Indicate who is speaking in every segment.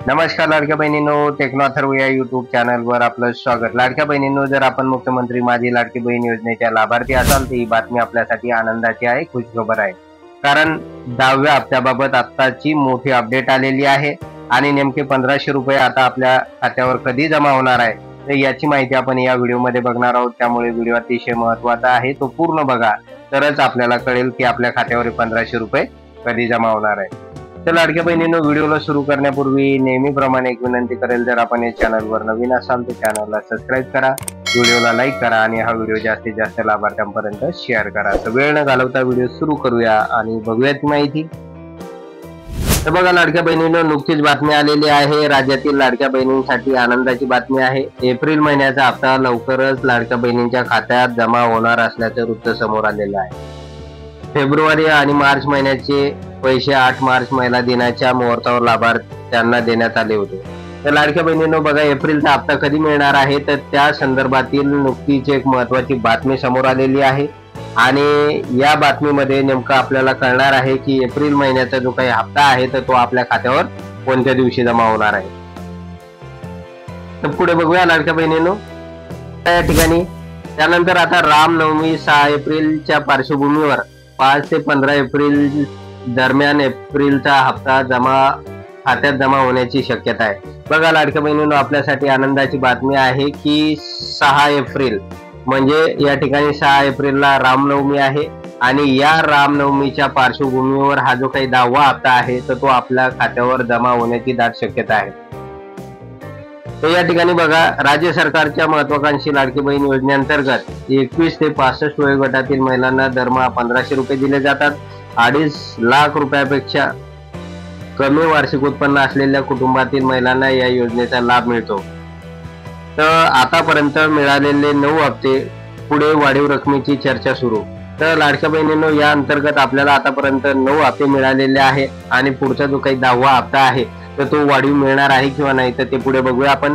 Speaker 1: नमस्कार लाडक्या बहिणींनो, टेक्नॉथर्व या युट्यूब चॅनलवर आपलं स्वागत। लाडक्या बहिणींनो, जर आपण मुख्यमंत्री माझी लाडकी बहीण योजनेच्या लाभार्थी असाल तर ही बातमी आपल्यासाठी आनंदाची आहे, खुशखबर आहे। कारण 10व्या हप्त्याबाबत आत्ताची मोठी अपडेट आलेली आहे आणि नेमके 1500 रुपये आता आपल्या खात्यावर कधी जमा होणार आहे तर याची माहिती आपण या व्हिडिओमध्ये बघणार आहोत। त्यामुळे व्हिडिओ अतिशय महत्त्वाचा आहे, तो पूर्ण बघा, तरच आपल्याला कळेल की आपल्या खात्यावर 1500 रुपये कधी जमा होणार आहे। तर लाडक्या बहिणींनो, व्हिडिओला सुरू करण्यापूर्वी नेहमीप्रमाणे एक विनंती करेल, जर आपण या चॅनलवर नवीन असाल तर चॅनलला सबस्क्राईब करा, व्हिडिओला लाईक करा आणि हा व्हिडिओ जास्तीत जास्त लाभार्थ्यांपर्यंत शेअर करा। तर वेळ न घालवता व्हिडिओ सुरू करूया आणि बघूया ती माहिती। तर बघा लाडक्या बहिणींनो, नुकतीच बातमी आलेली आहे, राज्यातील लाडक्या बहिणींसाठी आनंदाची बातमी आहे। एप्रिल महिन्याचा हप्ता लवकरच लाडक्या बहिणींच्या खात्यात जमा होणार असल्याचं वृत्त समोर आलेलं आहे। फेब्रुवारी आणि मार्च महिन्याचे पैसे 8 मार्च महिला दिनाच्या मुहूर्तावर लाभार्थ्यांना देण्यात आले होते। तर लाडक्या बहिणींनो, बघा एप्रिलचा हप्ता कधी मिळणार आहे तर त्या संदर्भातील नुकतीच एक महत्त्वाची बातमी समोर आलेली आहे आणि या बातमीमध्ये नेमकं आपल्याला कळणार आहे की एप्रिल महिन्याचा जो काही हप्ता आहे तर तो आपल्या खात्यावर कोणत्या दिवशी जमा होणार आहे। तर पुढे बघूया लाडक्या बहिणींनो, या ठिकाणी त्यानंतर आता रामनवमी 6 एप्रिलच्या पार्श्वभूमीवर 5 ते 15 एप्रिल दरम्यान एप्रिलचा हप्ता खात्यात जमा होण्याची शक्यता आहे। बघा लाडक्या बहिणींनो, आपल्यासाठी आनंदाची बातमी आहे की 6 एप्रिल म्हणजे या ठिकाणी 6 एप्रिलला रामनवमी आहे आणि या रामनवमीच्या पार्श्वभूमीवर हा जो काही 10वा हप्ता आहे तर तो आपल्या खात्यावर जमा होण्याची दाट शक्यता आहे। तर या ठिकाणी बघा, राज्य सरकारच्या महत्वाकांक्षी लाडकी बहीण योजनेअंतर्गत 21 ते 65 वयोगटातील महिलांना दरमहा 1500 रुपये दिले जातात। 2.5 लाख रुपयापेक्षा कमी वार्षिक उत्पन्न असलेल्या कुटुंबातील महिलांना या योजनेचा लाभ मिळतो। तर आतापर्यंत मिळालेले 9 हप्ते, पुढे वाढीव रकमेची चर्चा सुरू। तर लाडक्या बहिणींनो, या अंतर्गत आपल्याला आतापर्यंत 9 हप्ते मिळालेले आहे आणि पुढचा जो काही 10वा हप्ता आहे तर तो वाढीव मिळणार आहे किंवा नाही तर ते पुढे बघूया आपण।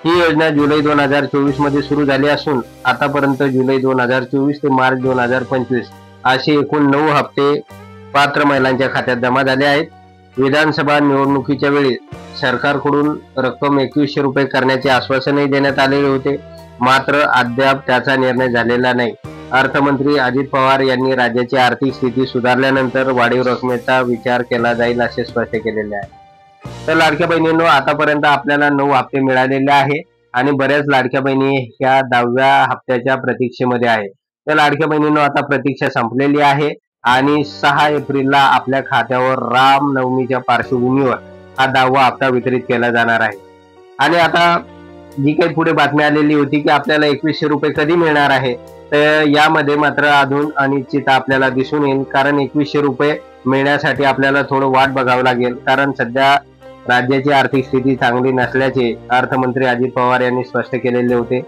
Speaker 1: ही योजना जुलै 2024 मध्ये सुरू झाली असून आतापर्यंत जुलै 2024 ते मार्च 2025 असे एकूण 9 हप्ते पात्र महिलांच्या खात्यात जमा झाले आहेत। विधानसभा निवडणुकीच्या वेळी सरकारकडून रक्कम 2100 रुपये करण्याचे आश्वासनही देण्यात आलेले होते, मात्र अद्याप त्याचा निर्णय झालेला नाही। अर्थमंत्री अजित पवार यांनी राज्याची आर्थिक स्थिती सुधारल्यानंतर वाढीव रकमेचा विचार केला जाईल असे स्पष्ट केलेले आहे। तर लाडक्या बहिणींनो, आतापर्यंत आपल्याला 9 हप्ते मिळालेले आहे आणि बऱ्याच लाडक्या बहिणी ह्या 10व्या हप्त्याच्या प्रतीक्षेमध्ये आहे। तर लाडक्या बहिणींनो, आता प्रतीक्षा संपलेली आहे आणि 6 एप्रिलला आपल्या खात्यावर रामनवमीच्या पार्श्वभूमीवर हा 10वा हप्ता वितरित केला जाणार आहे। आणि आता जी काही पुढे बातमी आलेली होती की आपल्याला 2100 रुपये कधी मिळणार आहे, तर यामध्ये मात्र अजून अनिश्चितता आपल्याला दिसून येईल, कारण 2100 रुपये मिळण्यासाठी आपल्याला थोडं वाट बघावं लागेल, कारण सध्या राज्याची आर्थिक स्थिती चांगली नसल्याचे अर्थमंत्री अजित पवार यांनी स्पष्ट केलेले होते।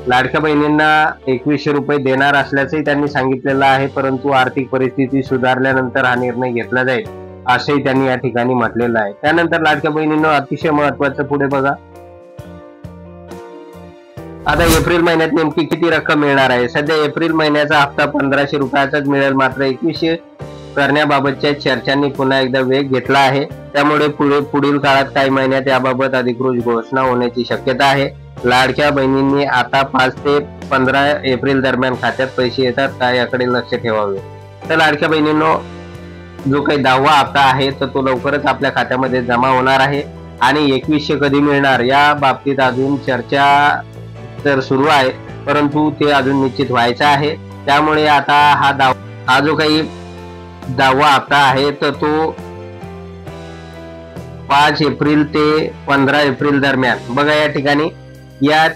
Speaker 1: लाडक्या बहिणींना 2100 रुपये देणार असल्याचंही त्यांनी सांगितलेलं आहे, परंतु आर्थिक परिस्थिती सुधारल्यानंतर हा निर्णय घेतला जाईल असंही त्यांनी या ठिकाणी म्हटलेलं आहे। त्यानंतर लाडक्या बहिणींनो, अतिशय महत्वाचं पुढे बघा, आता एप्रिल महिन्यात नेमकी किती रक्कम मिळणार आहे। सध्या एप्रिल महिन्याचा हप्ता 1500 रुपयाचाच मिळेल, मात्र 2100 करण्याबाबतच्या चर्चांनी पुन्हा एकदा वेग घेतला आहे। त्यामुळे पुढील काळात काही महिन्यात याबाबत अधिकृत घोषणा होण्याची शक्यता आहे। लाडक्या बहिणींनी आता 5 ते 15 एप्रिल दरम्यान खात्यात पैसे येतात का याकडे लक्ष ठेवावे। तर लाडक्या बहिणींनो, जो काही 10वा हप्ता आहे तर तो लवकरच आपल्या खात्यामध्ये जमा होणार आहे आणि 2100 कधी मिळणार या बाबतीत अजून चर्चा तर सुरू आहे, परंतु ते अजून निश्चित व्हायचं आहे। त्यामुळे आता हा जो काही 10वा हप्ता आहे तर तो 5 एप्रिल ते 15 एप्रिल दरम्यान, बघा या ठिकाणी या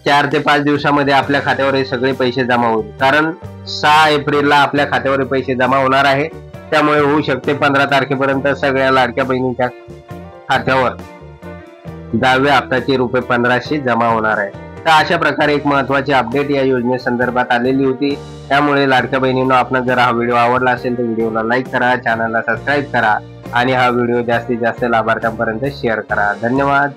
Speaker 1: 4 ते 5 दिवसामध्ये आपल्या खात्यावर हे सगळे पैसे जमा होईल, कारण 6 एप्रिलला आपल्या खात्यावर पैसे जमा होणार आहे। त्यामुळे होऊ शकते 15 तारखेपर्यंत सगळ्या लाडक्या बहिणींच्या खात्यावर 10व्या हप्त्याचे रुपये 1500 जमा होणार आहे। तर अशा प्रकारे एक महत्वाची अपडेट या योजनेसंदर्भात आलेली होती। त्यामुळे लाडक्या बहिणींनो, आपल्याला जर हा व्हिडिओ आवडला असेल तर व्हिडिओला लाईक करा, चॅनलला सबस्क्राईब करा आणि हा व्हिडिओ जास्तीत जास्त लाभार्थ्यांपर्यंत शेअर करा। धन्यवाद।